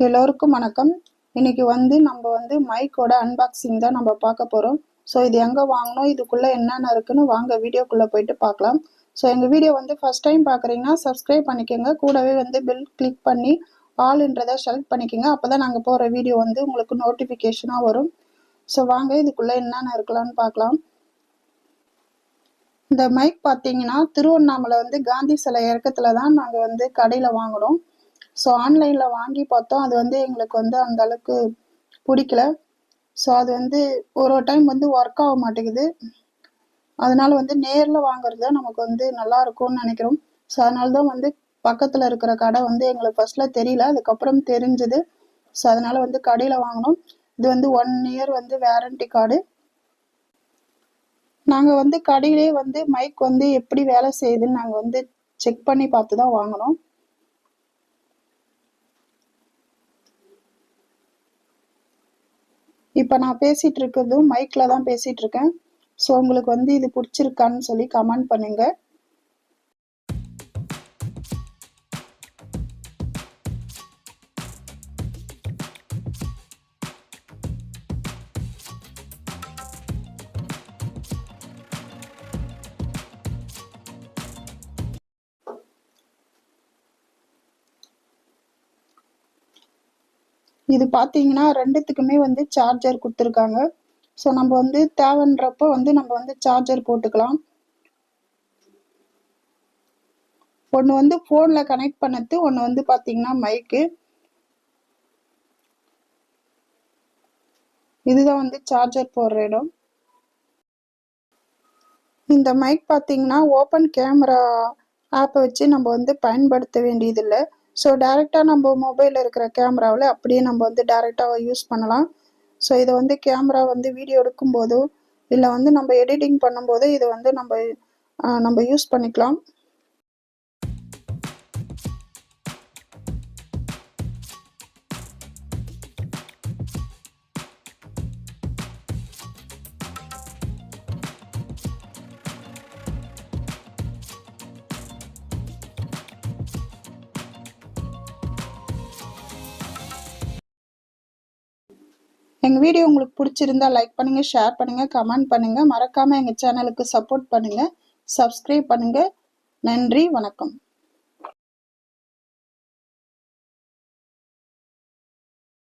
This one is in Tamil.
எல்லோருக்கும் வணக்கம். இன்னைக்கு நம்ம மைக்கோட அன்பாக்சிங் தான் நம்ம பார்க்க போகிறோம். ஸோ இது எங்கே வாங்கணும், இதுக்குள்ளே என்னென்ன இருக்குன்னு வாங்க வீடியோக்குள்ளே போயிட்டு பார்க்கலாம். ஸோ எங்கள் வீடியோ ஃபஸ்ட் டைம் பார்க்குறீங்கன்னா சப்ஸ்கிரைப் பண்ணிக்கோங்க. கூடவே பெல் கிளிக் பண்ணி ஆல்ன்றதை செலக்ட் பண்ணிக்கோங்க. அப்போ தான் நாங்கள் போகிற வீடியோ உங்களுக்கு நோட்டிஃபிகேஷனாக வரும். ஸோ வாங்க இதுக்குள்ளே என்னென்ன இருக்கலாம்னு பார்க்கலாம். இந்த மைக் பார்த்தீங்கன்னா திருவண்ணாமலை காந்தி சிலை இறக்கத்தில் தான் நாங்கள் கடையில் வாங்கினோம். ஸோ ஆன்லைனில் வாங்கி பார்த்தோம். அது எங்களுக்கு அந்த அளவுக்கு பிடிக்கல. ஸோ அது ஒரு டைம் ஒர்க் ஆக மாட்டேங்குது. அதனால நேரில் வாங்குறது தான் நமக்கு நல்லா இருக்கும்னு நினைக்கிறோம். ஸோ அதனால தான் பக்கத்தில் இருக்கிற கடை எங்களுக்கு ஃபர்ஸ்ட்டில் தெரியல, அதுக்கப்புறம் தெரிஞ்சுது. ஸோ அதனால கடையில் வாங்கினோம். இது 1 இயர் வேரண்டி கார்டு. நாங்கள் கடையிலே மைக் எப்படி வேலை செய்யுதுன்னு நாங்கள் செக் பண்ணி பார்த்து தான் வாங்கினோம். இப்போ நான் பேசிகிட்டு இருக்கிறதும் மைக்கில் தான் பேசிகிட்டு இருக்கேன். ஸோ உங்களுக்கு இது பிடிச்சிருக்கான்னு சொல்லி கமெண்ட் பண்ணுங்க. இது பார்த்தீங்கன்னா ரெண்டுத்துக்குமே சார்ஜர் கொடுத்துருக்காங்க. ஸோ நம்ம தேவைன்றப்போ நம்ம சார்ஜர் போட்டுக்கலாம். ஒன்று ஃபோனில் கனெக்ட் பண்ணது, ஒன்று பார்த்தீங்கன்னா மைக்கு. இதுதான் சார்ஜர் போடுற இடம். இந்த மைக் பார்த்தீங்கன்னா ஓப்பன் கேமரா ஆப்பை வச்சு நம்ம பயன்படுத்த வேண்டியதில்லை. ஸோ டைரெக்டாக நம்ம மொபைலில் இருக்கிற கேமராவில் அப்படியே நம்ம டைரெக்டாக யூஸ் பண்ணலாம். ஸோ இதை கேமரா வீடியோ எடுக்கும்போதோ இல்லை நம்ம எடிட்டிங் பண்ணும்போதோ இதை நம்ம யூஸ் பண்ணிக்கலாம். எங்கள் வீடியோ உங்களுக்கு பிடிச்சிருந்தா லைக் பண்ணுங்கள், ஷேர் பண்ணுங்கள், கமெண்ட் பண்ணுங்கள். மறக்காமல் எங்கள் சேனலுக்கு சப்போர்ட் பண்ணுங்கள், சப்ஸ்கிரைப் பண்ணுங்கள். நன்றி, வணக்கம்.